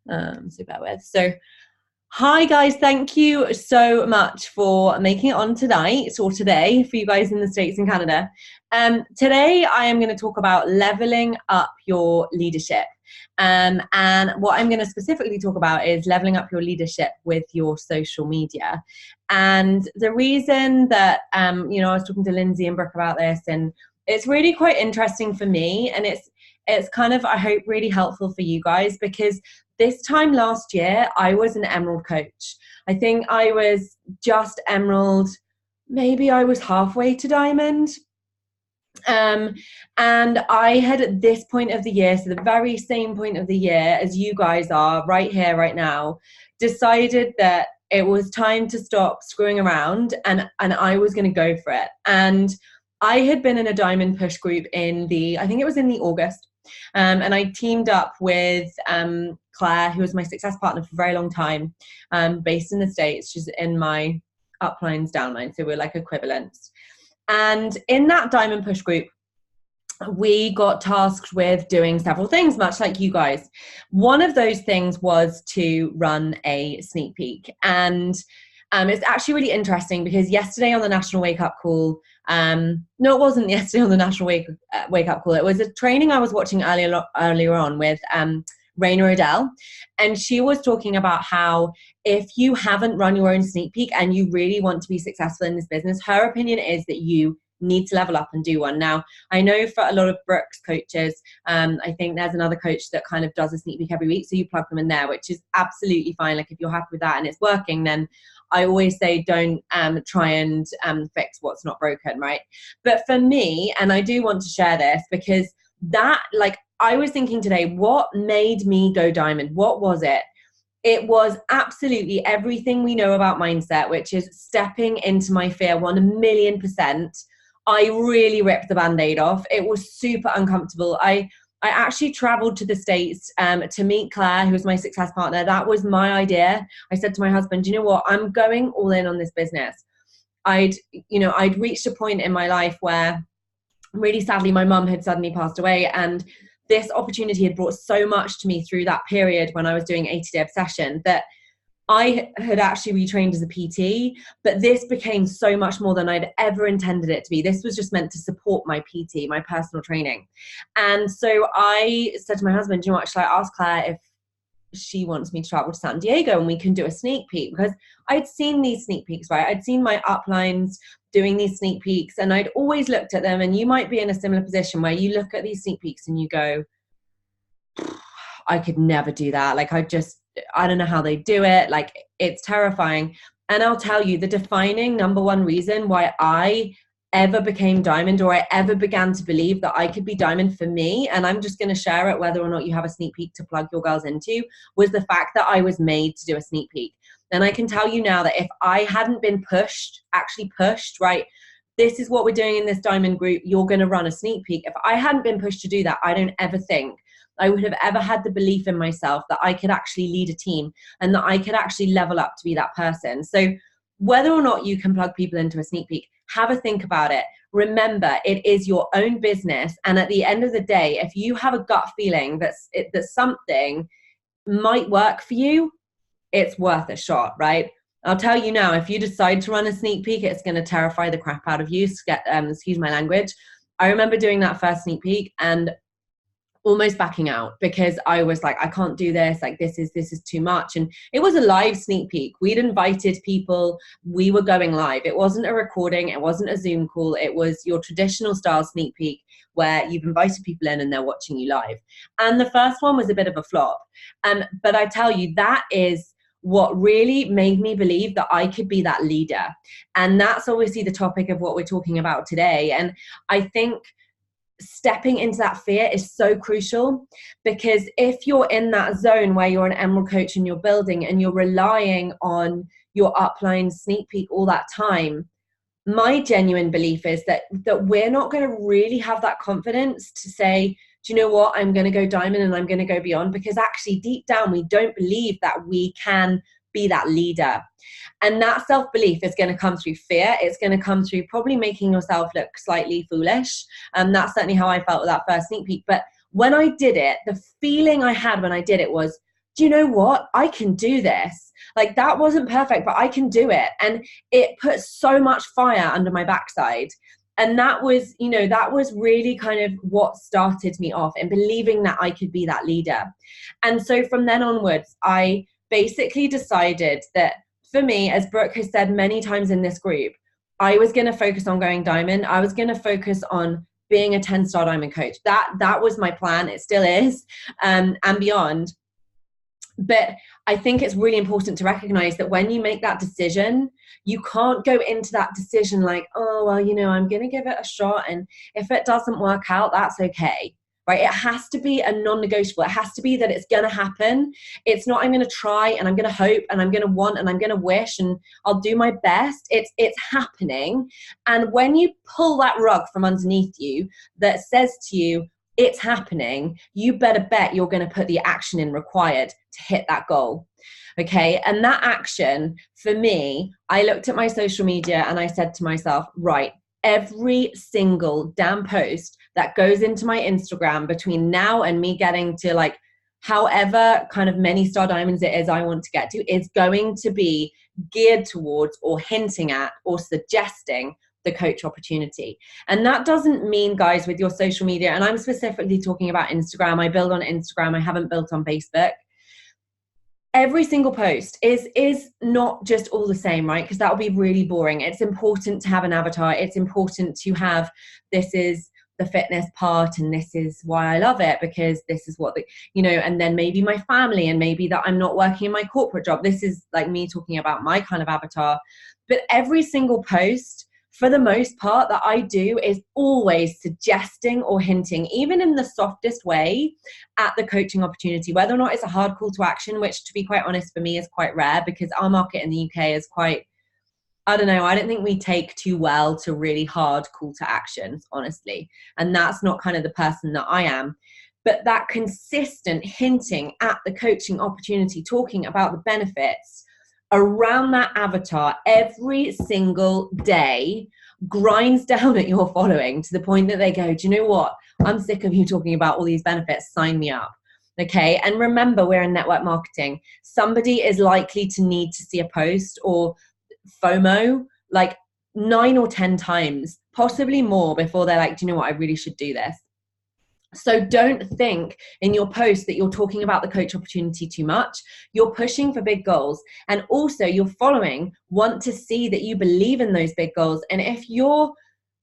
So bear with. So hi guys, thank you so much for making it on tonight or today for you guys in the States and Canada. Today I am going to talk about leveling up your leadership. And what I'm going to specifically talk about is leveling up your leadership with your social media. And the reason that, I was talking to Lindsay and Brooke about this, and it's really quite interesting for me, and it's kind of, I hope, really helpful for you guys, because this time last year, I was an Emerald coach. I think I was just Emerald. Maybe I was halfway to Diamond. And I had, at this point of the year, so the very same point of the year as you guys are right here, right now, decided that it was time to stop screwing around, and I was going to go for it. And I had been in a Diamond Push group I think it was in the August. And I teamed up with Claire, who was my success partner for a very long time, based in the States. She's in my uplines, downlines, so we're like equivalents. And in that Diamond Push group, we got tasked with doing several things, much like you guys. One of those things was to run a sneak peek. And it's actually really interesting because yesterday on the National Wake Up Call, no, it wasn't yesterday on the National Wake Up Call. It was a training I was watching earlier on with Raina Adele. And she was talking about how if you haven't run your own sneak peek and you really want to be successful in this business, her opinion is that you need to level up and do one. Now, I know for a lot of Brooke's coaches, I think there's another coach that kind of does a sneak peek every week, so you plug them in there, which is absolutely fine. Like, if you're happy with that and it's working, then I always say don't try and fix what's not broken, right? But for me, and I do want to share this because that, like, I was thinking today, what made me go Diamond? What was it? It was absolutely everything we know about mindset, which is stepping into my fear 1,000,000%. I really ripped the Band-Aid off. It was super uncomfortable. I actually traveled to the States to meet Claire, who was my success partner. That was my idea. I said to my husband, you know what? I'm going all in on this business. I'd reached a point in my life where, really sadly, my mum had suddenly passed away, and this opportunity had brought so much to me through that period when I was doing 80-Day Obsession that I had actually retrained as a PT, but this became so much more than I'd ever intended it to be. This was just meant to support my PT, my personal training. And so I said to my husband, you know what, should I ask Claire if she wants me to travel to San Diego and we can do a sneak peek? Because I'd seen these sneak peeks, right? I'd seen my uplines doing these sneak peeks, and I'd always looked at them, and you might be in a similar position where you look at these sneak peeks and you go, I could never do that. Like, I don't know how they do it. Like, it's terrifying. And I'll tell you, the defining number one reason why I ever became Diamond, or I ever began to believe that I could be Diamond for me, and I'm just going to share it whether or not you have a sneak peek to plug your girls into, was the fact that I was made to do a sneak peek. And I can tell you now that if I hadn't been actually pushed, right, this is what we're doing in this Diamond group, you're going to run a sneak peek. If I hadn't been pushed to do that, I don't ever think I would have ever had the belief in myself that I could actually lead a team and that I could actually level up to be that person. So whether or not you can plug people into a sneak peek, have a think about it. Remember, it is your own business. And at the end of the day, if you have a gut feeling that something might work for you, it's worth a shot, right? I'll tell you now, if you decide to run a sneak peek, it's going to terrify the crap out of you. Excuse my language. I remember doing that first sneak peek and almost backing out because I was like, I can't do this. Like, this is too much. And it was a live sneak peek. We'd invited people. We were going live. It wasn't a recording. It wasn't a Zoom call. It was your traditional style sneak peek where you've invited people in and they're watching you live. And the first one was a bit of a flop. But I tell you, that is what really made me believe that I could be that leader. And that's obviously the topic of what we're talking about today. And I think stepping into that fear is so crucial, because if you're in that zone where you're an Emerald coach and you're building and you're relying on your upline sneak peek all that time, my genuine belief is that we're not going to really have that confidence to say, do you know what, I'm going to go Diamond and I'm going to go beyond, because actually deep down we don't believe that we can be that leader. And that self-belief is going to come through fear. It's going to come through probably making yourself look slightly foolish. And that's certainly how I felt with that first sneak peek. But when I did it, the feeling I had when I did it was, do you know what? I can do this. Like, that wasn't perfect, but I can do it. And it put so much fire under my backside. And that was, you know, that was really kind of what started me off in believing that I could be that leader. And so from then onwards, I basically decided that for me, as Brooke has said many times in this group, I was going to focus on going diamond. I was going to focus on being a 10-star diamond coach. That was my plan. It still is, and beyond. But I think it's really important to recognize that when you make that decision, you can't go into that decision like, oh, well, you know, I'm going to give it a shot. And if it doesn't work out, that's okay. Right? It has to be a non-negotiable. It has to be that it's going to happen. It's not, I'm going to try and I'm going to hope and I'm going to want and I'm going to wish and I'll do my best. It's happening. And when you pull that rug from underneath you that says to you, it's happening, you better bet you're going to put the action in required to hit that goal. Okay. And that action for me, I looked at my social media and I said to myself, right, every single damn post that goes into my Instagram between now and me getting to like however kind of many star diamonds it is I want to get to is going to be geared towards or hinting at or suggesting the coach opportunity. And that doesn't mean, guys, with your social media, and I'm specifically talking about Instagram. I build on Instagram. I haven't built on Facebook. Every single post is not just all the same, right? Because that would be really boring. It's important to have an avatar. It's important to have, this is the fitness part and this is why I love it because this is what the, you know, and then maybe my family and maybe that I'm not working in my corporate job. This is like me talking about my kind of avatar. But every single post, for the most part, that I do is always suggesting or hinting, even in the softest way, at the coaching opportunity, whether or not it's a hard call to action, which to be quite honest for me is quite rare because our market in the UK is quite, I don't know, I don't think we take too well to really hard call to actions, honestly. And that's not kind of the person that I am. But that consistent hinting at the coaching opportunity, talking about the benefits around that avatar every single day grinds down at your following to the point that they go, do you know what? I'm sick of you talking about all these benefits. Sign me up. Okay. And remember, we're in network marketing. Somebody is likely to need to see a post or FOMO like 9 or 10 times, possibly more, before they're like, do you know what? I really should do this. So don't think in your post that you're talking about the coach opportunity too much. You're pushing for big goals. And also your following want to see that you believe in those big goals. And if you're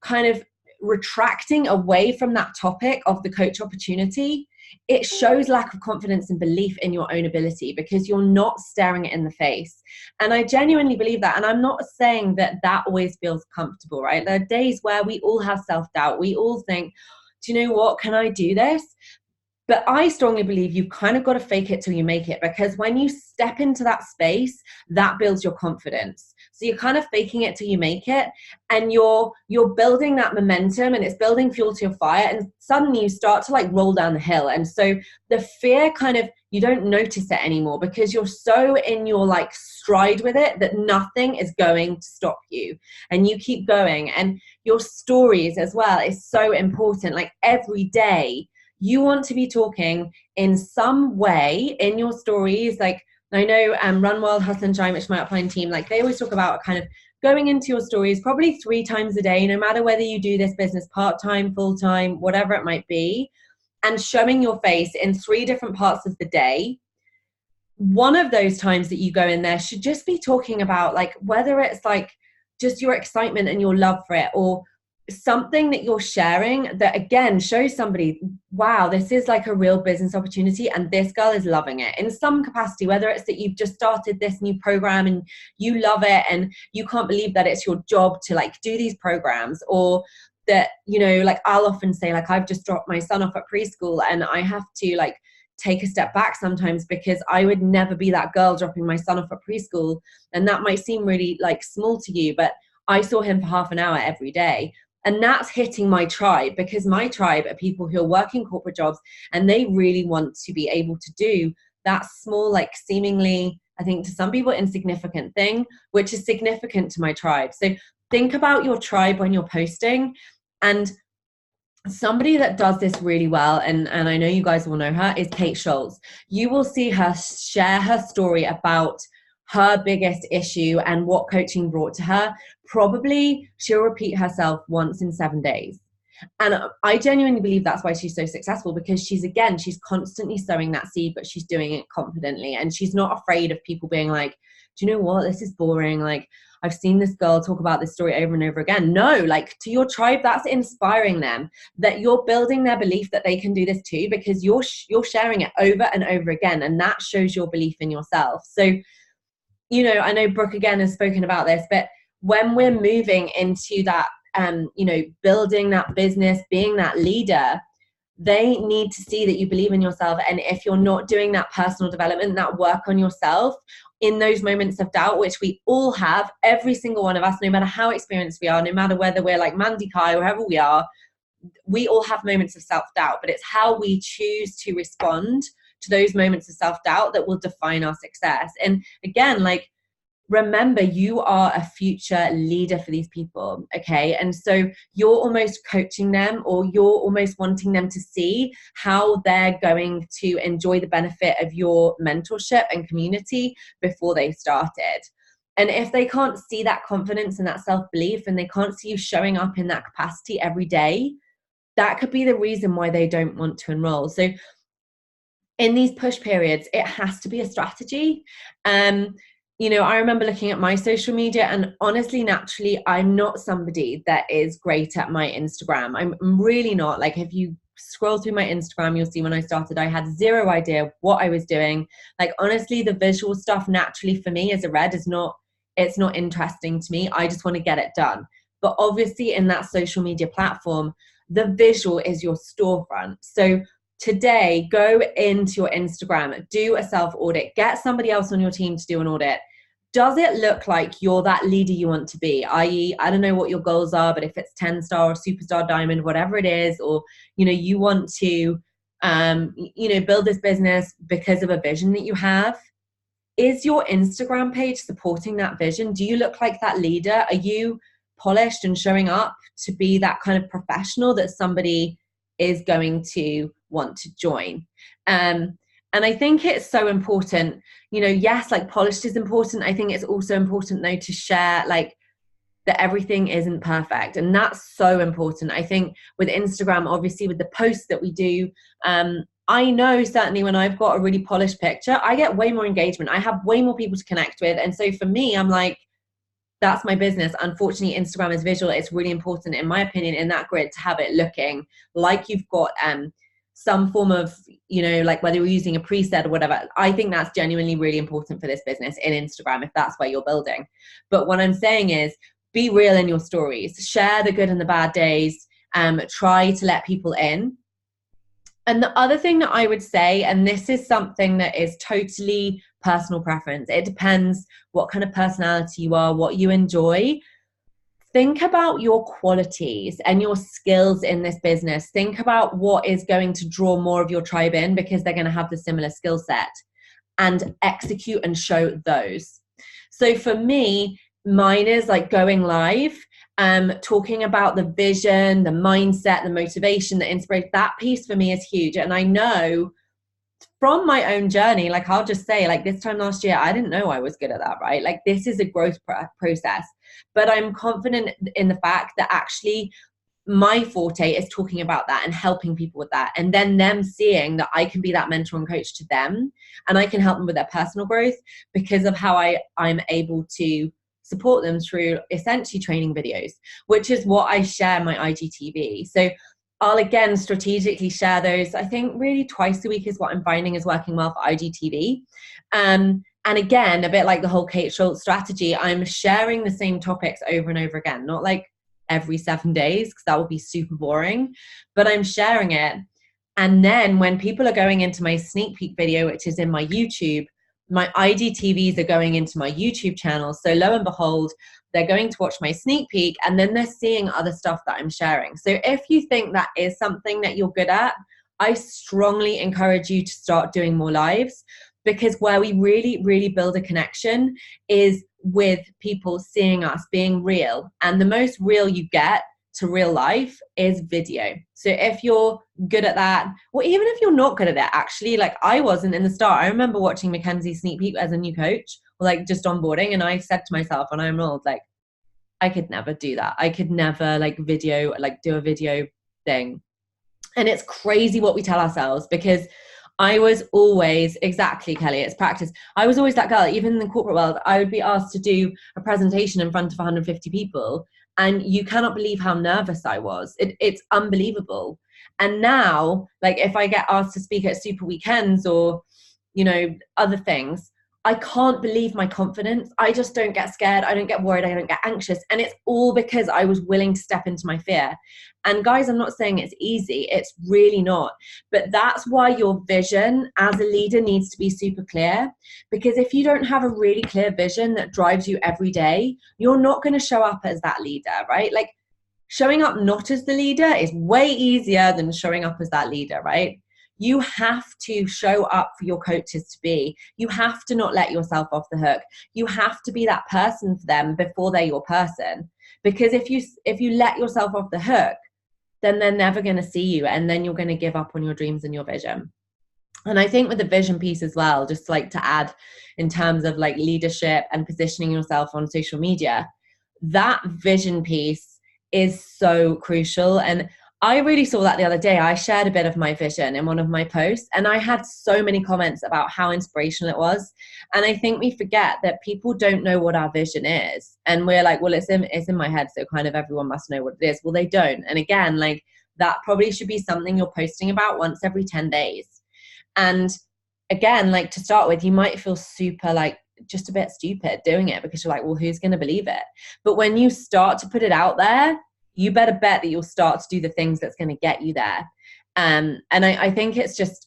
kind of retracting away from that topic of the coach opportunity, it shows lack of confidence and belief in your own ability because you're not staring it in the face. And I genuinely believe that. And I'm not saying that that always feels comfortable, right? There are days where we all have self-doubt. We all think, do you know what? Can I do this? But I strongly believe you've kind of got to fake it till you make it, because when you step into that space, that builds your confidence. So you're kind of faking it till you make it, and you're building that momentum, and it's building fuel to your fire, and suddenly you start to like roll down the hill. And so the fear kind of, you don't notice it anymore because you're so in your like stride with it that nothing is going to stop you, and you keep going. And your stories as well is so important. Like every day you want to be talking in some way in your stories. Like I know Run Wild, Hustle and Shine, which is my upline team, like they always talk about kind of going into your stories probably 3 times a day, no matter whether you do this business part-time, full-time, whatever it might be, and showing your face in 3 different parts of the day. One of those times that you go in there should just be talking about like whether it's like just your excitement and your love for it, or something that you're sharing that again shows somebody, wow, this is like a real business opportunity and this girl is loving it in some capacity, whether it's that you've just started this new program and you love it and you can't believe that it's your job to like do these programs, or that, you know, like I'll often say like I've just dropped my son off at preschool and I have to like take a step back sometimes because I would never be that girl dropping my son off at preschool. And that might seem really like small to you, but I saw him for half an hour every day. And that's hitting my tribe, because my tribe are people who are working corporate jobs and they really want to be able to do that small, like seemingly, I think to some people, insignificant thing, which is significant to my tribe. So think about your tribe when you're posting, and somebody that does this really well, and I know you guys will know her, is Kate Schultz. You will see her share her story about her biggest issue and what coaching brought to her. Probably she'll repeat herself once in 7 days. And I genuinely believe that's why she's so successful, because she's constantly sowing that seed, but she's doing it confidently. And she's not afraid of people being like, do you know what? This is boring. Like, I've seen this girl talk about this story over and over again. No, like, to your tribe, that's inspiring them, that you're building their belief that they can do this too, because you're sharing it over and over again. And that shows your belief in yourself. So, you know, I know Brooke again has spoken about this, but when we're moving into that, you know, building that business, being that leader, they need to see that you believe in yourself. And if you're not doing that personal development, that work on yourself in those moments of doubt, which we all have, every single one of us, no matter how experienced we are, no matter whether we're like Mandy Kai or whoever we are, we all have moments of self-doubt, but it's how we choose to respond to those moments of self-doubt that will define our success. And again, like, remember, you are a future leader for these people, okay? And so you're almost coaching them, or you're almost wanting them to see how they're going to enjoy the benefit of your mentorship and community before they started. And if they can't see that confidence and that self-belief, and they can't see you showing up in that capacity every day, that could be the reason why they don't want to enroll. So in these push periods, it has to be a strategy. You know, I remember looking at my social media, and honestly, naturally, I'm not somebody that is great at my Instagram. I'm really not. Like, if you scroll through my Instagram, you'll see when I started, I had zero idea what I was doing. Like, honestly, the visual stuff naturally for me as a red it's not interesting to me. I just want to get it done. But obviously in that social media platform, the visual is your storefront. So today, go into your Instagram, do a self-audit, get somebody else on your team to do an audit. Does it look like you're that leader you want to be? I.e., I don't know what your goals are, but if it's 10-star or superstar diamond, whatever it is, or, you know, you want to, you know, build this business because of a vision that you have. Is your Instagram page supporting that vision? Do you look like that leader? Are you polished and showing up to be that kind of professional that somebody is going to want to join? And I think it's so important, you know, yes, like, polished is important. I think it's also important though to share, like, that everything isn't perfect. And that's so important. I think with Instagram, obviously with the posts that we do, I know certainly when I've got a really polished picture, I get way more engagement. I have way more people to connect with. And so for me, I'm like, that's my business. Unfortunately, Instagram is visual. It's really important, in my opinion, in that grid, to have it looking like you've got some form of, you know, like, whether you're using a preset or whatever. I think that's genuinely really important for this business in Instagram, if that's where you're building. But what I'm saying is, be real in your stories. Share the good and the bad days. Try to let people in. And the other thing that I would say, and this is something that is totally personal preference, it depends what kind of personality you are, what you enjoy. Think about your qualities and your skills in this business. Think about what is going to draw more of your tribe in, because they're going to have the similar skill set, and execute and show those. So for me, mine is like going live, talking about the vision, the mindset, the motivation, the inspiration. That piece for me is huge. And I know from my own journey, like, I'll just say, like, this time last year, I didn't know I was good at that, right? Like, this is a growth process, but I'm confident in the fact that actually my forte is talking about that and helping people with that. And then them seeing that I can be that mentor and coach to them, and I can help them with their personal growth because of how I'm able to support them through essentially training videos, which is what I share my IGTV. So I'll again strategically share those. I think really twice a week is what I'm finding is working well for IGTV. And again, a bit like the whole Kate Schultz strategy, I'm sharing the same topics over and over again, not like every 7 days, because that would be super boring, but I'm sharing it. And then when people are going into my sneak peek video, which is in my YouTube, my IGTVs are going into my YouTube channel. So lo and behold, they're going to watch my sneak peek, and then they're seeing other stuff that I'm sharing. So if you think that is something that you're good at, I strongly encourage you to start doing more lives, because where we really, really build a connection is with people seeing us being real. And the most real you get, to real life is video. So if you're good at that, or even if you're not good at it, actually, like I wasn't in the start. I remember watching Mackenzie sneak peek as a new coach, or like just onboarding, and I said to myself when I enrolled, like, I could never do that. I could never like do a video thing. And it's crazy what we tell ourselves, because I was always, exactly, Kelly, it's practice. I was always that girl, even in the corporate world, I would be asked to do a presentation in front of 150 people. And you cannot believe how nervous I was. It's unbelievable. And now, like if I get asked to speak at super weekends or, you know, other things, I can't believe my confidence. I just don't get scared. I don't get worried. I don't get anxious. And it's all because I was willing to step into my fear. And guys, I'm not saying it's easy. It's really not. But that's why your vision as a leader needs to be super clear. Because if you don't have a really clear vision that drives you every day, you're not going to show up as that leader, right? Like showing up not as the leader is way easier than showing up as that leader, right? You have to show up for your coaches to be. You have to not let yourself off the hook. You have to be that person for them before they're your person. Because if you let yourself off the hook, then they're never going to see you, and then you're going to give up on your dreams and your vision. And I think with the vision piece as well, just like to add in terms of like leadership and positioning yourself on social media, that vision piece is so crucial. And I really saw that the other day. I shared a bit of my vision in one of my posts, and I had so many comments about how inspirational it was. And I think we forget that people don't know what our vision is. And we're like, well, it's in my head, so kind of everyone must know what it is. Well, they don't. And again, like that probably should be something you're posting about once every 10 days. And again, like to start with, you might feel super like just a bit stupid doing it because you're like, well, who's going to believe it? But when you start to put it out there, you better bet that you'll start to do the things that's going to get you there. And I think it's just,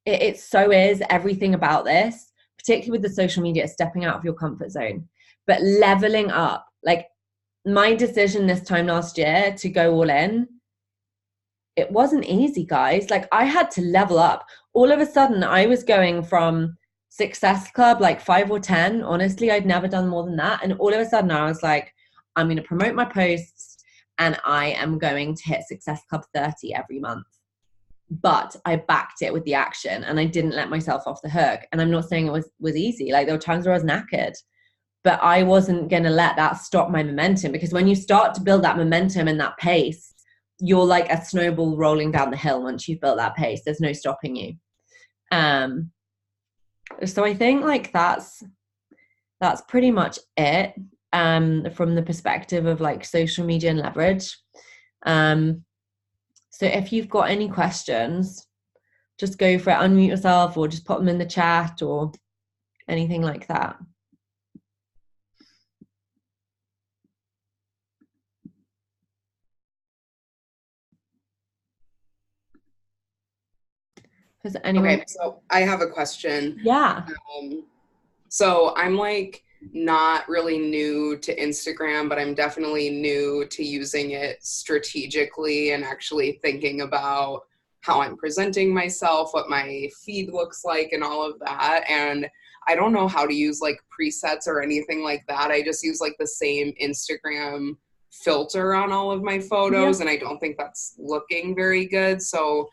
it so is everything about this, particularly with the social media, stepping out of your comfort zone, but leveling up. Like my decision this time last year to go all in, it wasn't easy, guys. Like I had to level up. All of a sudden I was going from Success Club, like 5 or 10. Honestly, I'd never done more than that. And all of a sudden I was like, I'm going to promote my posts, and I am going to hit Success Club 30 every month. But I backed it with the action, and I didn't let myself off the hook. And I'm not saying it was easy. Like there were times where I was knackered, but I wasn't going to let that stop my momentum, because when you start to build that momentum and that pace, you're like a snowball rolling down the hill. Once you've built that pace, there's no stopping you. So I think like that's pretty much it. From the perspective of like social media and leverage. So if you've got any questions, just go for it, unmute yourself, or just put them in the chat or anything like that. Has anyone? Okay, so I have a question. Yeah. So I'm like not really new to Instagram, but I'm definitely new to using it strategically and actually thinking about how I'm presenting myself, what my feed looks like, and all of that. And I don't know how to use like presets or anything like that. I just use like the same Instagram filter on all of my photos, and I don't think that's looking very good. So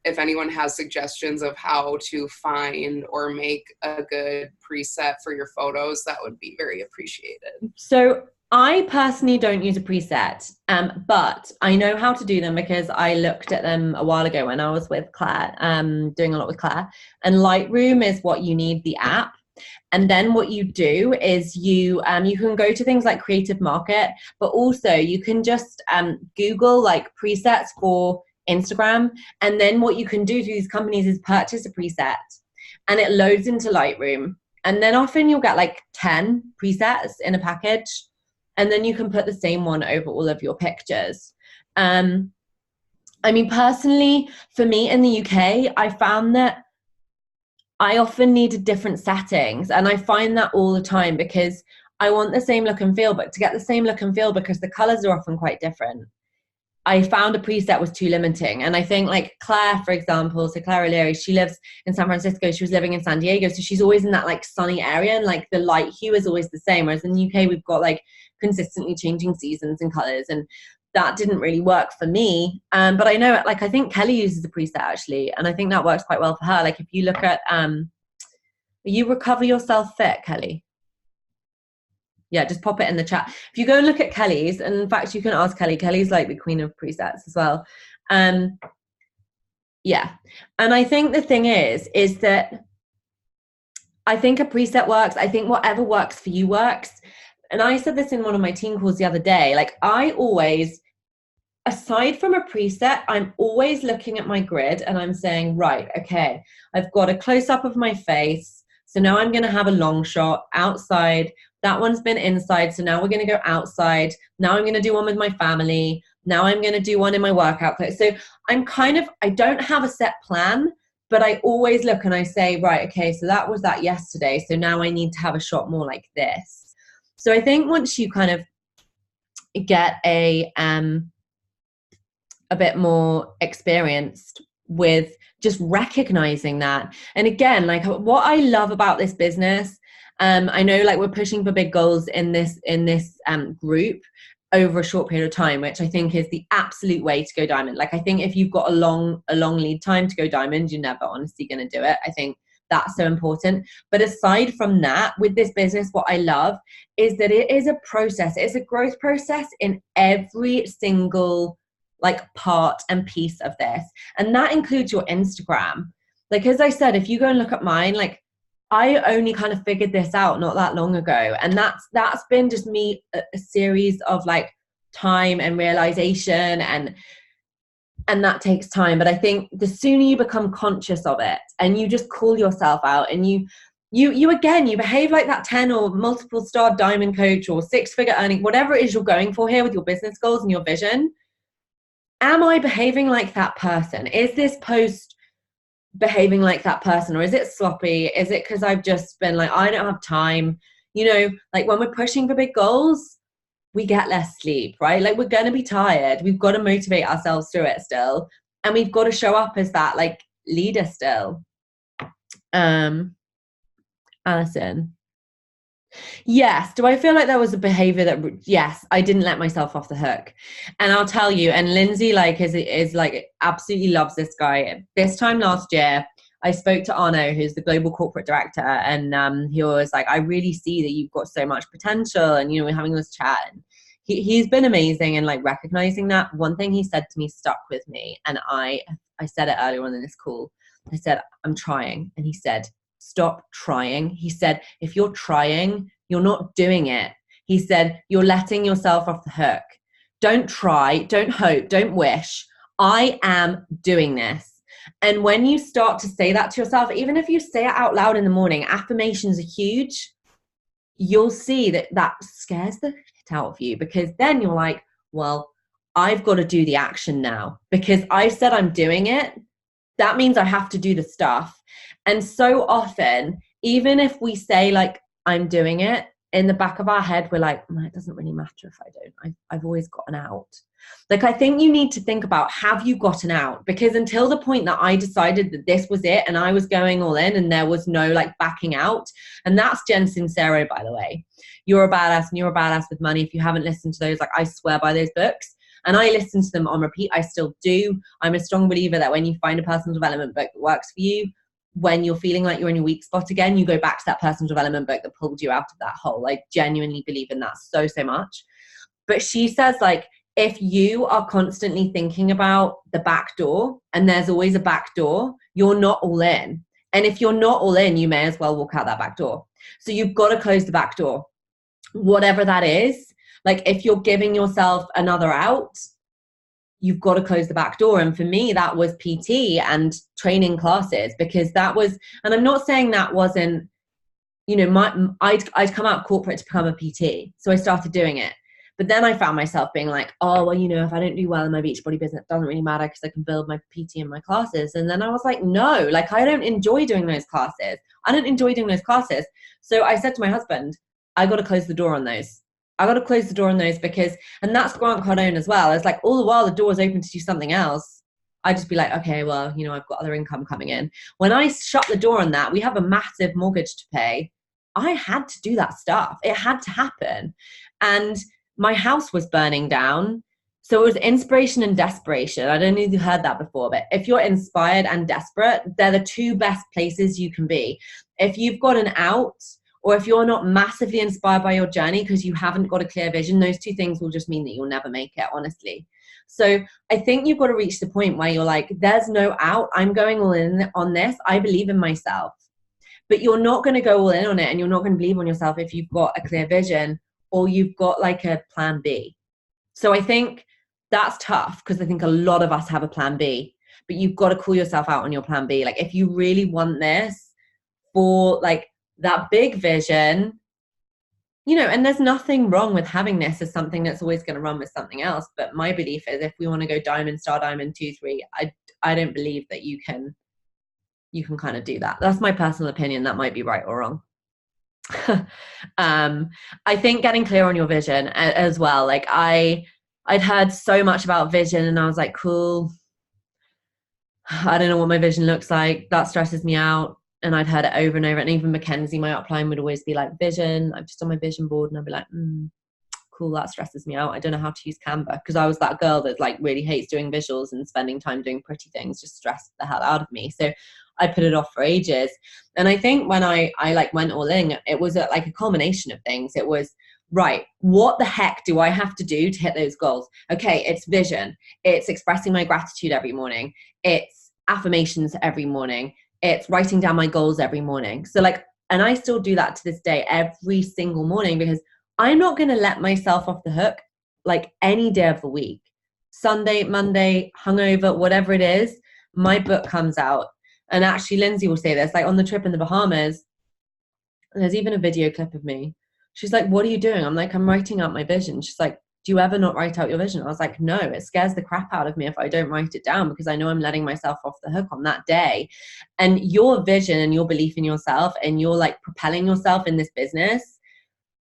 if anyone has suggestions of how to find or make a good preset for your photos, that would be very appreciated. So I personally don't use a preset, but I know how to do them because I looked at them a while ago when I was with Claire, doing a lot with Claire. And Lightroom is what you need, the app. And then what you do is you can go to things like Creative Market, but also you can just Google like presets for Instagram. And then what you can do through these companies is purchase a preset, and it loads into Lightroom. And then often you'll get like 10 presets in a package. And then you can put the same one over all of your pictures. I mean, personally, for me in the UK, I found that I often needed different settings. And I find that all the time because I want the same look and feel, but to get the same look and feel, because the colors are often quite different, I found a preset was too limiting. And I think like Claire, for example, so Claire O'Leary, she lives in San Francisco. She was living in San Diego. So she's always in that like sunny area, and like the light hue is always the same. Whereas in the UK, we've got like consistently changing seasons and colors. And that didn't really work for me. But I know, like, I think Kelly uses a preset actually, and I think that works quite well for her. Like, if you look at, you Recover Yourself Fit, Kelly. Yeah, just pop it in the chat. If you go and look at Kelly's, and in fact, you can ask Kelly. Kelly's like the queen of presets as well. Yeah. And I think the thing is that I think a preset works. I think whatever works for you works. And I said this in one of my team calls the other day. Like, I always, aside from a preset, I'm always looking at my grid and I'm saying, right, okay, I've got a close up of my face. So now I'm going to have a long shot outside. That one's been inside. So now we're going to go outside. Now I'm going to do one with my family. Now I'm going to do one in my workout clothes. So I don't have a set plan, but I always look and I say, right, okay, so that was that yesterday. So now I need to have a shot more like this. So I think once you kind of get a bit more experienced with just recognizing that. And again, like, what I love about this business, I know, like, we're pushing for big goals in this group over a short period of time, which I think is the absolute way to go diamond. Like, I think if you've got a long lead time to go diamond, you're never honestly going to do it. I think that's so important. But aside from that, with this business, what I love is that it is a process. It's a growth process in every single like part and piece of this. And that includes your Instagram. Like, as I said, if you go and look at mine, like, I only kind of figured this out not that long ago. And that's been just me a series of like time and realization, and that takes time. But I think the sooner you become conscious of it and you just call yourself out and you behave like that 10 or multiple star diamond coach or 6-figure earning, whatever it is you're going for here with your business goals and your vision. Am I behaving like that person? Is this post behaving like that person, or is it sloppy? Is it because I've just been like, I don't have time? You know, like, when we're pushing for big goals, we get less sleep, right? Like, we're going to be tired. We've got to motivate ourselves through it still. And we've got to show up as that like leader still. Alison. Yes. Do I feel like there was a behavior that, yes, I didn't let myself off the hook. And I'll tell you, and Lindsay like is like absolutely loves this guy. This time last year, I spoke to Arno, who's the global corporate director, and he was like, I really see that you've got so much potential, and, you know, we're having this chat, and he's been amazing and like recognizing that. One thing he said to me stuck with me, and I said it earlier on in this call. I said, I'm trying. And he said, stop trying. He said, if you're trying, you're not doing it. He said, you're letting yourself off the hook. Don't try, don't hope, don't wish. I am doing this. And when you start to say that to yourself, even if you say it out loud in the morning, affirmations are huge. You'll see that scares the shit out of you, because then you're like, well, I've got to do the action now because I said I'm doing it. That means I have to do the stuff. And so often, even if we say like, I'm doing it, in the back of our head, we're like, it doesn't really matter if I don't. I've always gotten out. Like, I think you need to think about, have you gotten out? Because until the point that I decided that this was it and I was going all in and there was no like backing out. And that's Jen Sincero, by the way. You're a Badass and You're a Badass with Money. If you haven't listened to those, like, I swear by those books. And I listen to them on repeat. I still do. I'm a strong believer that when you find a personal development book that works for you, when you're feeling like you're in your weak spot again, you go back to that personal development book that pulled you out of that hole. I genuinely believe in that so much. But she says, like, if you are constantly thinking about the back door, and there's always a back door, you're not all in. And if you're not all in, you may as well walk out that back door. So you've got to close the back door, whatever that is. Like, if you're giving yourself another out, you've got to close the back door. And for me, that was PT and training classes, because that was, and I'm not saying that wasn't, you know, I'd come out corporate to become a PT. So I started doing it. But then I found myself being like, oh, well, you know, if I don't do well in my Beachbody business, it doesn't really matter because I can build my PT in my classes. And then I was like, no, like, I don't enjoy doing those classes. I don't enjoy doing those classes. So I said to my husband, I got to close the door on those. I got to close the door on those because, and that's Grant Cardone as well. It's like all the while the door is open to do something else. I'd just be like, okay, well, you know, I've got other income coming in. When I shut the door on that, we have a massive mortgage to pay. I had to do that stuff. It had to happen. And my house was burning down. So it was inspiration and desperation. I don't know if you heard that before, but if you're inspired and desperate, they're the two best places you can be. If you've got an out, or if you're not massively inspired by your journey because you haven't got a clear vision, those two things will just mean that you'll never make it, honestly. So I think you've got to reach the point where you're like, there's no out. I'm going all in on this. I believe in myself. But you're not going to go all in on it, and you're not going to believe on yourself if you've got a clear vision or you've got like a plan B. So I think that's tough, because I think a lot of us have a plan B, but you've got to call yourself out on your plan B. Like, if you really want this for like that big vision, you know, and there's nothing wrong with having this as something that's always going to run with something else. But my belief is, if we want to go diamond, star diamond, 2, 3, I don't believe that you can kind of do that. That's my personal opinion. That might be right or wrong. I think getting clear on your vision as well. Like, I'd heard so much about vision, and I was like, cool, I don't know what my vision looks like. That stresses me out. And I'd heard it over and over. And even Mackenzie, my upline, would always be like, vision. I'm just on my vision board. And I'd be like, cool, that stresses me out. I don't know how to use Canva, because I was that girl that like really hates doing visuals, and spending time doing pretty things just stressed the hell out of me. So I put it off for ages. And I think when I like went all in, it was like a culmination of things. It was, right, what the heck do I have to do to hit those goals? Okay, it's vision. It's expressing my gratitude every morning. It's affirmations every morning. It's writing down my goals every morning. So like, and I still do that to this day every single morning, because I'm not going to let myself off the hook like any day of the week. Sunday, Monday, hungover, whatever it is, my book comes out. And actually, Lindsay will say this, like on the trip in the Bahamas, there's even a video clip of me. She's like, what are you doing? I'm like, I'm writing out my vision. She's like, do you ever not write out your vision? I was like, no, it scares the crap out of me if I don't write it down, because I know I'm letting myself off the hook on that day. And your vision and your belief in yourself, and you're like propelling yourself in this business,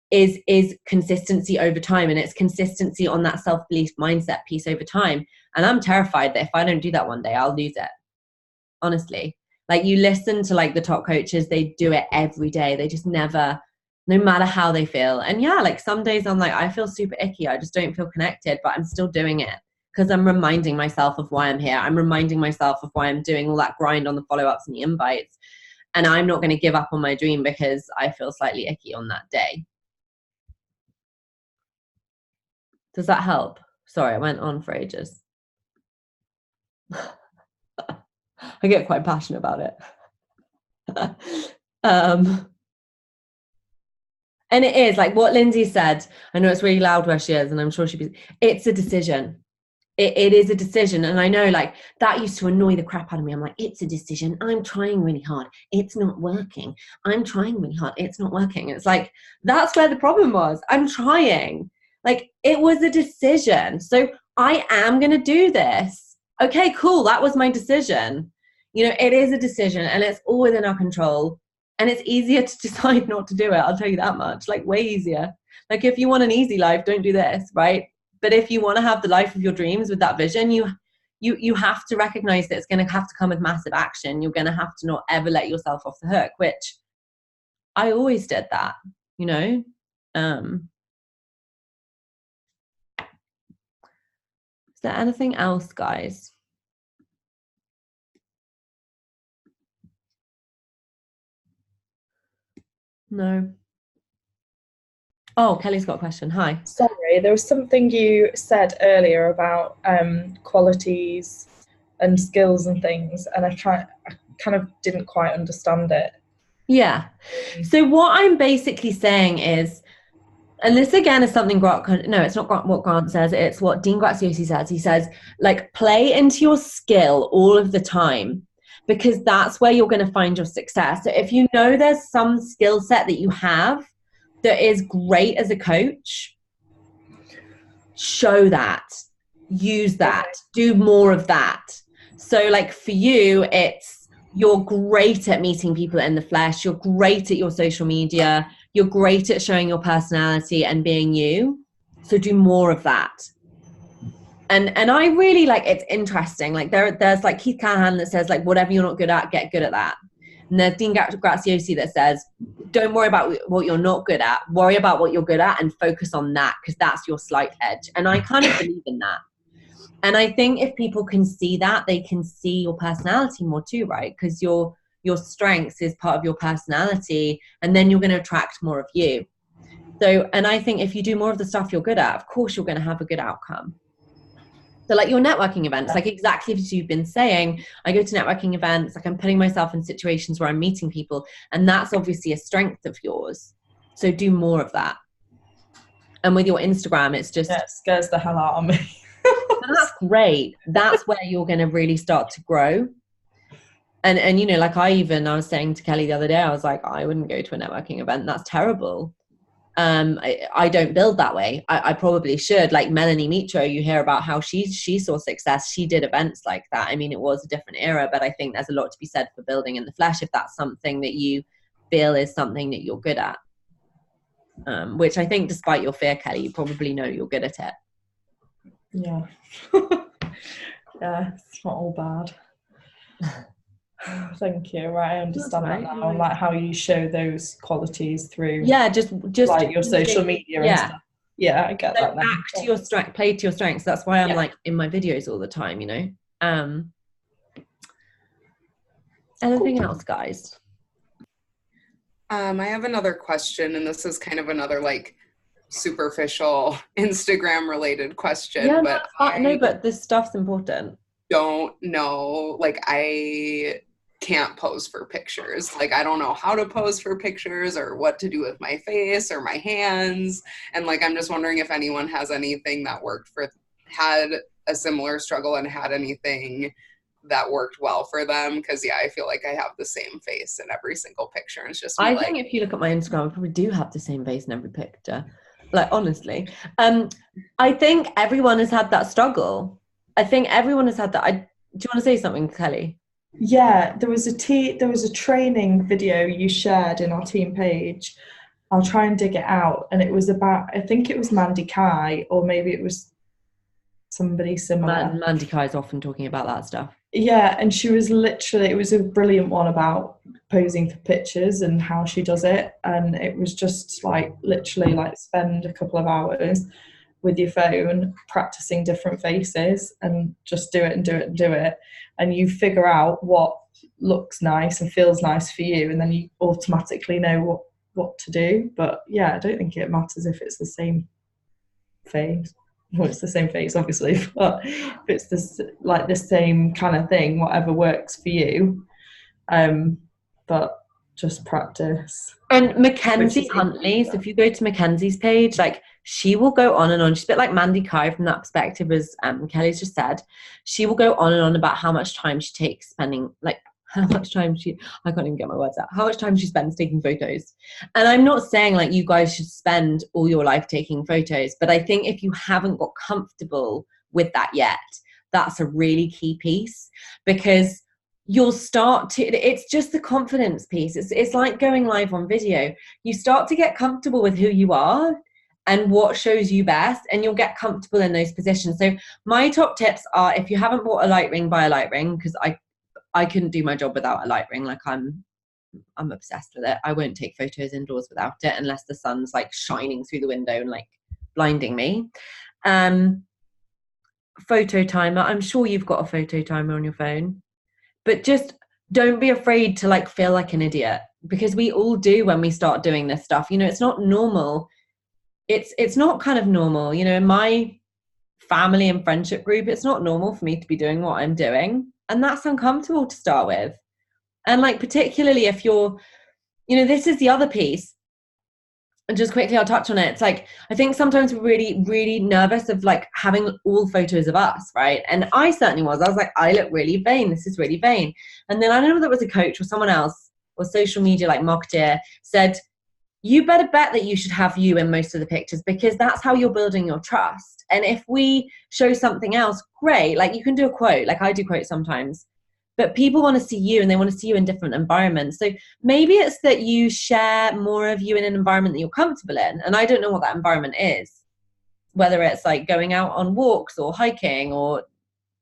is consistency over time. And it's consistency on that self-belief mindset piece over time. And I'm terrified that if I don't do that one day, I'll lose it. Honestly, like, you listen to like the top coaches, they do it every day. They just never, no matter how they feel. And yeah, like some days I'm like, I feel super icky. I just don't feel connected, but I'm still doing it because I'm reminding myself of why I'm here. I'm reminding myself of why I'm doing all that grind on the follow-ups and the invites. And I'm not going to give up on my dream because I feel slightly icky on that day. Does that help? Sorry, I went on for ages. I get quite passionate about it. And it is like what Lindsay said. I know it's really loud where she is, and I'm sure it's a decision. It is a decision. And I know like that used to annoy the crap out of me. I'm like, it's a decision. I'm trying really hard. It's not working. I'm trying really hard. It's not working. It's like, that's where the problem was. I'm trying. Like, it was a decision. So I am going to do this. Okay, cool. That was my decision. You know, it is a decision, and it's all within our control. And it's easier to decide not to do it. I'll tell you that much. Like, way easier. Like, if you want an easy life, don't do this, right? But if you want to have the life of your dreams with that vision, you have to recognize that it's going to have to come with massive action. You're going to have to not ever let yourself off the hook, which I always did that, you know? Is there anything else, guys? No. Oh, Kelly's got a question. Hi. Sorry, there was something you said earlier about qualities and skills and things, and I kind of didn't quite understand it. Yeah. So what I'm basically saying is, and this again is something it's not what Grant says, it's what Dean Graziosi says. He says, like, play into your skill all of the time, because that's where you're going to find your success. So if you know there's some skill set that you have that is great as a coach, show that, use that, do more of that. So like for you, it's, you're great at meeting people in the flesh. You're great at your social media. You're great at showing your personality and being you. So do more of that. And I really like, it's interesting. Like there's like Keith Callahan that says like, whatever you're not good at, get good at that. And there's Dean Graziosi that says, don't worry about what you're not good at, worry about what you're good at and focus on that, because that's your slight edge. And I kind of believe in that. And I think if people can see that, they can see your personality more too, right? Because your strengths is part of your personality, and then you're going to attract more of you. So, and I think if you do more of the stuff you're good at, of course you're going to have a good outcome. So like your networking events, like exactly as you've been saying, I go to networking events, like I'm putting myself in situations where I'm meeting people, and that's obviously a strength of yours. So do more of that. And with your Instagram, it's just... Yeah, it scares the hell out of me. That's great. That's where you're going to really start to grow. And you know, like I was saying to Kelly the other day, I was like, I wouldn't go to a networking event. That's terrible. I don't build that way. I probably should. Like Melanie Mitro, you hear about how she saw success. She did events like that. I mean, it was a different era, but I think there's a lot to be said for building in the flesh if that's something that you feel is something that you're good at. Which I think, despite your fear, Kelly, you probably know you're good at it. Yeah. Yeah, it's not all bad. Thank you. Right, I understand that now. Like how you show those qualities through. Yeah, just like your social media and stuff. Yeah, I get that. Act to your strength, play to your strengths. That's why I'm like in my videos all the time. You know. Anything else, guys? I have another question, and this is kind of another like superficial Instagram related question. Yeah, but but this stuff's important. Don't know, like I can't pose for pictures. Like I don't know how to pose for pictures or what to do with my face or my hands. And like I'm just wondering if anyone has anything that had a similar struggle and had anything that worked well for them, because I feel like I have the same face in every single picture. And it's just I think if you look at my Instagram, I probably do have the same face in every picture. Like honestly, I think everyone has had that struggle. I think everyone has had that. Do you want to say something, Kelly? Yeah, there was a training video you shared in our team page. I'll try and dig it out, and it was about, I think it was Mandy Kai, or maybe it was somebody similar. Mandy Kai is often talking about that stuff. Yeah, and she was it was a brilliant one about posing for pictures and how she does it, and it was just like literally like spend a couple of hours with your phone practicing different faces and just do it and do it and do it, and you figure out what looks nice and feels nice for you, and then you automatically know what to do. But yeah, I don't think it matters if it's the same face. Well, it's the same face, obviously, but if it's the same kind of thing, whatever works for you. But just practice. And Mackenzie Huntley, so if you go to Mackenzie's page, like she will go on and on. She's a bit like Mandy Kai from that perspective, as Kelly's just said. She will go on and on about how much time she takes spending, like how much time I can't even get my words out, how much time she spends taking photos. And I'm not saying like you guys should spend all your life taking photos, but I think if you haven't got comfortable with that yet, that's a really key piece, because you'll start to, it's just the confidence piece. It's like going live on video. You start to get comfortable with who you are and what shows you best, and you'll get comfortable in those positions. So my top tips are, if you haven't bought a light ring, buy a light ring, because I couldn't do my job without a light ring. Like I'm obsessed with it. I won't take photos indoors without it unless the sun's like shining through the window and like blinding me. Photo timer. I'm sure you've got a photo timer on your phone, but just don't be afraid to like feel like an idiot, because we all do when we start doing this stuff. You know, it's not normal. It's not kind of normal. You know, in my family and friendship group, it's not normal for me to be doing what I'm doing. And that's uncomfortable to start with. And like, particularly if you're, you know, this is the other piece. And just quickly, I'll touch on it. It's like, I think sometimes we're really, really nervous of like having all photos of us, right? And I certainly was. I was like, I look really vain. This is really vain. And then I don't know whether it was a coach or someone else or social media like marketer said, you better bet that you should have you in most of the pictures, because that's how you're building your trust. And if we show something else, great. Like you can do a quote, like I do quotes sometimes, but people want to see you and they want to see you in different environments. So maybe it's that you share more of you in an environment that you're comfortable in. And I don't know what that environment is, whether it's like going out on walks or hiking, or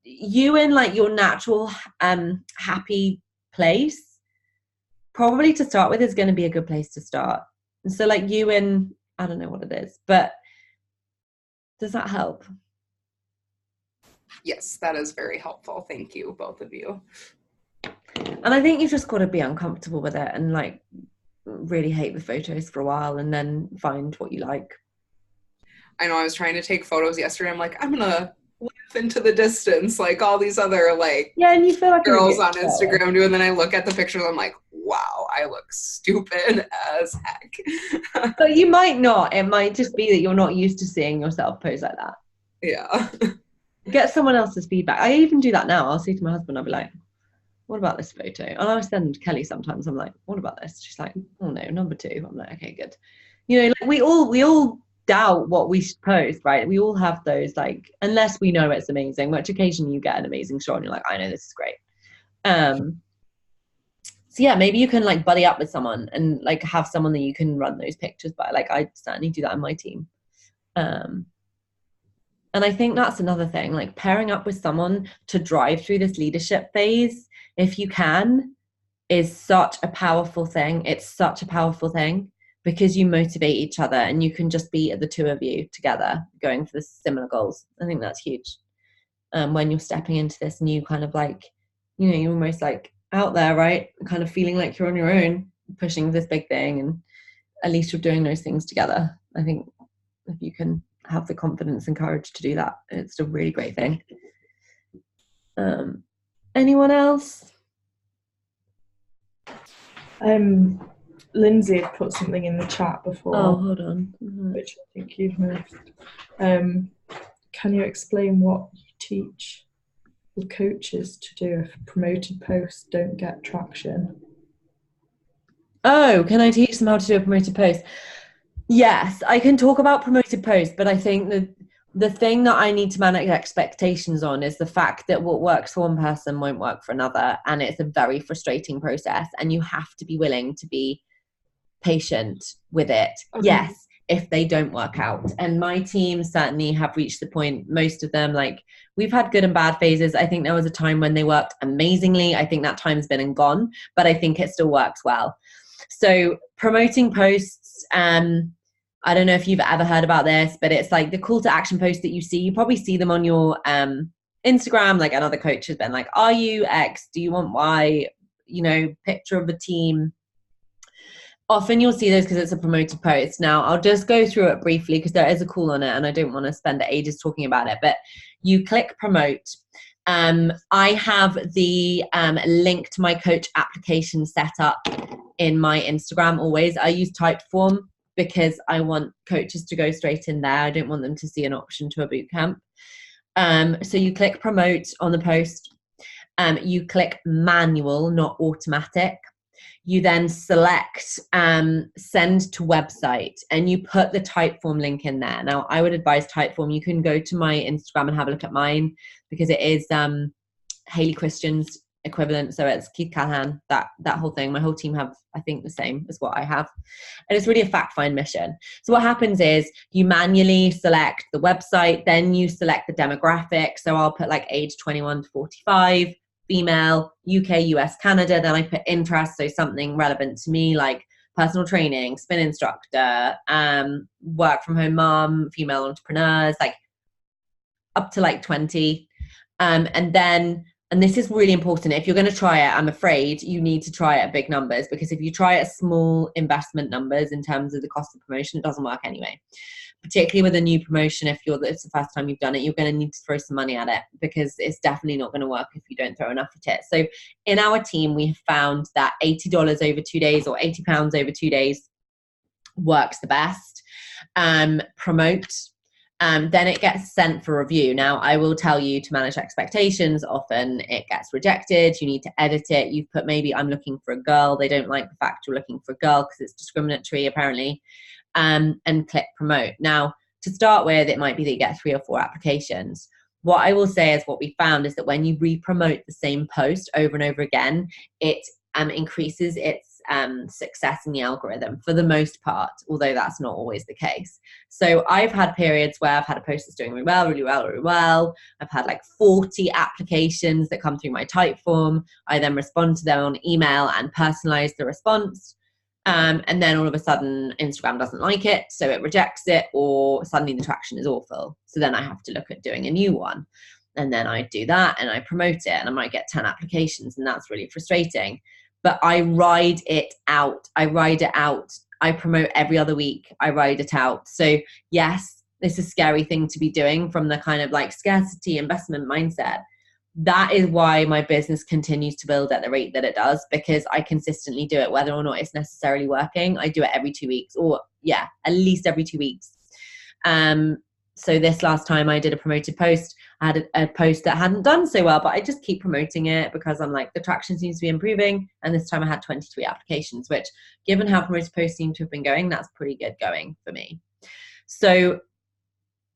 you in like your natural happy place. probably to start with is going to be a good place to start. And so like you and I don't know what it is, but does that help? Yes, that is very helpful. Thank you, both of you. And I think you've just got to be uncomfortable with it and like really hate the photos for a while and then find what you like. I know I was trying to take photos yesterday. I'm like, I'm going to laugh into the distance like all these other like and you feel like girls on Instagram do. And then I look at the pictures, I'm like, wow, I look stupid as heck. But you might not. It might just be that you're not used to seeing yourself pose like that. Yeah. Get someone else's feedback. I even do that now. I'll say to my husband, I'll be like, what about this photo? And I'll send Kelly sometimes. I'm like, what about this? She's like, oh no, number 2. I'm like, okay, good. You know, like we all doubt what we post, right? We all have those, like, unless we know it's amazing, which occasionally you get an amazing shot and you're like, I know this is great. So yeah, maybe you can like buddy up with someone and like have someone that you can run those pictures by. Like I certainly do that in my team. And I think that's another thing, like pairing up with someone to drive through this leadership phase, if you can, is such a powerful thing. It's such a powerful thing because you motivate each other and you can just be the 2 of you together going for the similar goals. I think that's huge. When you're stepping into this new kind of like, you know, you're almost like out there, right? Kind of feeling like you're on your own, pushing this big thing, and at least you're doing those things together. I think if you can have the confidence and courage to do that, it's a really great thing. Anyone else? Lindsay had put something in the chat before. Oh, hold on. Which I think you've missed. Can you explain what you teach the coaches to do if promoted posts don't get traction? Oh, can I teach them how to do a promoted post? Yes, I can talk about promoted posts, but I think that the thing that I need to manage expectations on is the fact that what works for one person won't work for another. And it's a very frustrating process. And you have to be willing to be patient with it. Okay. Yes, if they don't work out. And my team certainly have reached the point, most of them, like we've had good and bad phases. I think there was a time when they worked amazingly. I think that time's been and gone, but I think it still works well. So promoting posts, I don't know if you've ever heard about this, but it's like the call to action posts that you see. You probably see them on your Instagram, like another coach has been like, are you X? Do you want Y? You know, picture of a team. Often you'll see those because it's a promoted post. Now, I'll just go through it briefly because there is a call on it and I don't want to spend ages talking about it. But you click promote. I have the link to my coach application set up in my Instagram always. I use Typeform because I want coaches to go straight in there. I don't want them to see an option to a boot camp. So you click promote on the post. You click manual, not automatic. You then select send to website and you put the Typeform link in there. Now, I would advise Typeform. You can go to my Instagram and have a look at mine because it is Haley Christian's equivalent. So it's Keith Callahan, that whole thing. My whole team have, I think, the same as what I have. And it's really a fact find mission. So what happens is you manually select the website, then you select the demographic. So I'll put like age 21 to 45, female, UK, US, Canada. Then I put interest, so something relevant to me like personal training, spin instructor, work from home mom, female entrepreneurs, like up to like 20. And this is really important. If you're going to try it, I'm afraid you need to try it at big numbers, because if you try it at small investment numbers in terms of the cost of promotion, it doesn't work anyway. Particularly with a new promotion, if it's the first time you've done it, you're going to need to throw some money at it because it's definitely not going to work if you don't throw enough at it. So in our team, we have found that $80 over 2 days or £80 over 2 days works the best. Promote. Then it gets sent for review. Now, I will tell you to manage expectations. Often it gets rejected. You need to edit it. You've put maybe I'm looking for a girl. They don't like the fact you're looking for a girl because it's discriminatory, apparently. And click promote. Now, to start with, it might be that you get 3 or 4 applications. What I will say is what we found is that when you re-promote the same post over and over again, it increases its success in the algorithm for the most part, although that's not always the case. So I've had periods where I've had a post that's doing really well, really well, really well. I've had like 40 applications that come through my Typeform. I then respond to them on email and personalize the response. And then all of a sudden Instagram doesn't like it, so it rejects it, or suddenly the traction is awful. So then I have to look at doing a new one. And then I do that and I promote it, and I might get 10 applications, and that's really frustrating. But I ride it out. I promote every other week. I ride it out. So yes, it's a scary thing to be doing from the kind of like scarcity investment mindset. That is why my business continues to build at the rate that it does, because I consistently do it, whether or not it's necessarily working. I do it every 2 weeks, or at least every 2 weeks. So this last time I did a promoted post. I had a post that hadn't done so well, but I just keep promoting it because I'm like, the traction seems to be improving. And this time I had 23 applications, which, given how promoted posts seem to have been going, that's pretty good going for me. So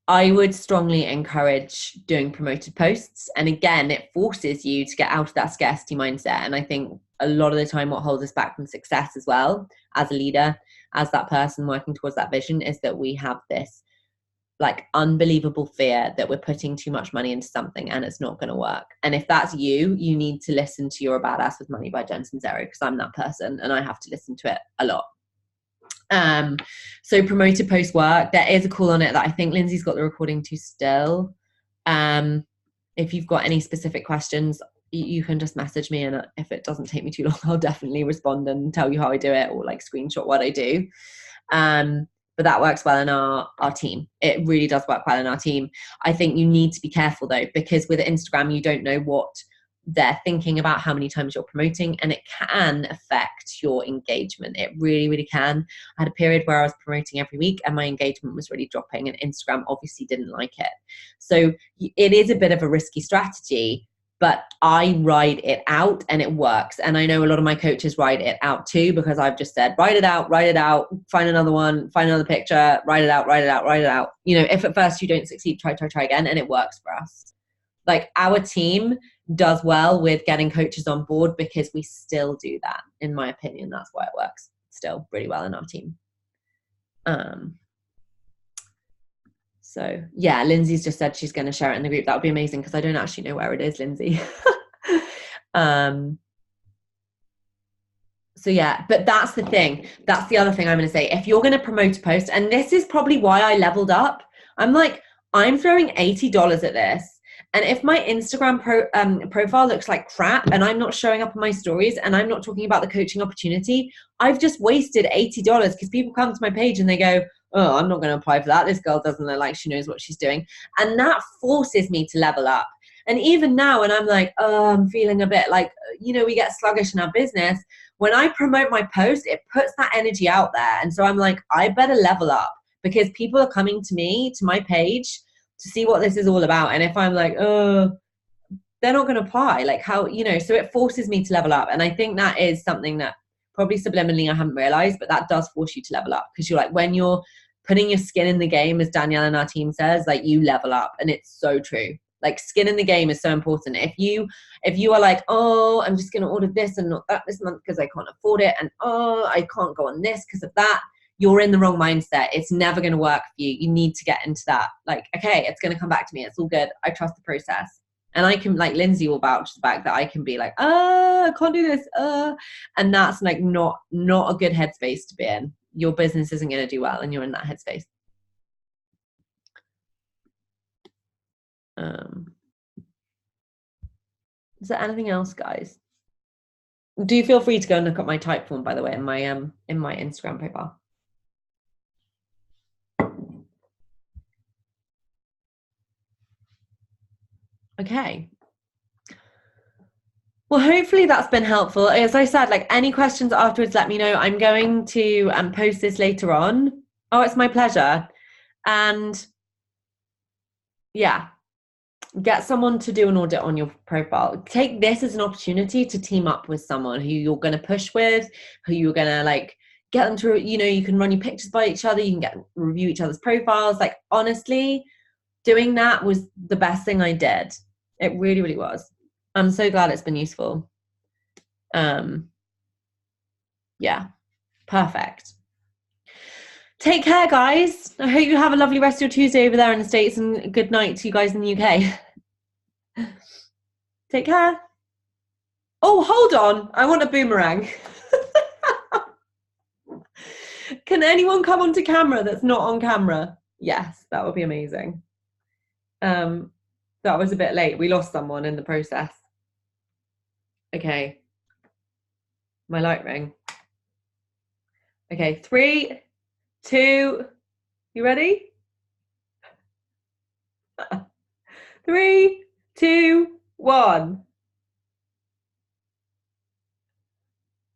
I would strongly encourage doing promoted posts. And again, it forces you to get out of that scarcity mindset. And I think a lot of the time what holds us back from success as well, as a leader, as that person working towards that vision, is that we have this like unbelievable fear that we're putting too much money into something and it's not going to work. And if that's you, you need to listen to You're a Badass with Money by Jen Sincero, because I'm that person and I have to listen to it a lot. So promoted post work, there is a call on it that I think Lindsay's got the recording to still. If you've got any specific questions, you can just message me, and if it doesn't take me too long, I'll definitely respond and tell you how I do it, or like screenshot what I do. But that works well in our team. It really does work well in our team. I think you need to be careful though, because with Instagram, you don't know what they're thinking about, how many times you're promoting, and it can affect your engagement. It really, really can. I had a period where I was promoting every week and my engagement was really dropping, and Instagram obviously didn't like it. So it is a bit of a risky strategy, but I ride it out and it works. And I know a lot of my coaches ride it out too, because I've just said, write it out, find another one, find another picture, write it out. You know, if at first you don't succeed, try again, and it works for us. Like, our team does well with getting coaches on board because we still do that. In my opinion, that's why it works still really well in our team. So yeah, Lindsay's just said she's going to share it in the group. That would be amazing, because I don't actually know where it is, Lindsay. So yeah, but that's the thing. That's the other thing I'm going to say. If you're going to promote a post, and this is probably why I leveled up, I'm like, I'm throwing $80 at this. And if my Instagram profile looks like crap and I'm not showing up on my stories and I'm not talking about the coaching opportunity, I've just wasted $80, because people come to my page and they go, oh, I'm not going to apply for that. This girl doesn't look like she knows what she's doing. And that forces me to level up. And even now, when I'm like, oh, I'm feeling a bit like, you know, we get sluggish in our business, when I promote my post, it puts that energy out there. And so I'm like, I better level up, because people are coming to me, to my page, to see what this is all about. And if I'm like, oh, they're not going to apply, like, how, you know, so it forces me to level up. And I think that is something that probably subliminally I haven't realized, but that does force you to level up, because you're like, when you're putting your skin in the game, as Danielle and our team says, like, you level up. And it's so true. Like, skin in the game is so important. If you are like, oh, I'm just going to order this and not that this month because I can't afford it, and oh, I can't go on this because of that, you're in the wrong mindset. It's never going to work for you. You need to get into that. Like, okay, it's going to come back to me. It's all good. I trust the process. And I can, like, Lindsay will vouch the fact that I can be like, I can't do this. And that's like not a good headspace to be in. Your business isn't going to do well and you're in that headspace. Is there anything else, guys? Do feel free to go and look at my Typeform, by the way, in my Instagram profile. Okay. Well, hopefully that's been helpful. As I said, like, any questions afterwards, let me know. I'm going to post this later on. Oh, it's my pleasure. And yeah, get someone to do an audit on your profile. Take this as an opportunity to team up with someone who you're going to push with, who you're going to, like, get them to, you know, you can run your pictures by each other. You can review each other's profiles. Like, honestly, doing that was the best thing I did. It really, really was. I'm so glad it's been useful. Yeah, perfect. Take care, guys. I hope you have a lovely rest of your Tuesday over there in the States, and good night to you guys in the UK. Take care. Oh, hold on. I want a boomerang. Can anyone come onto camera that's not on camera? Yes, that would be amazing. That was a bit late. We lost someone in the process. Okay. My light ring. Okay, 3, 2, you ready? 3, 2, 1.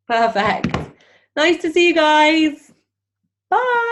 Perfect. Nice to see you guys. Bye.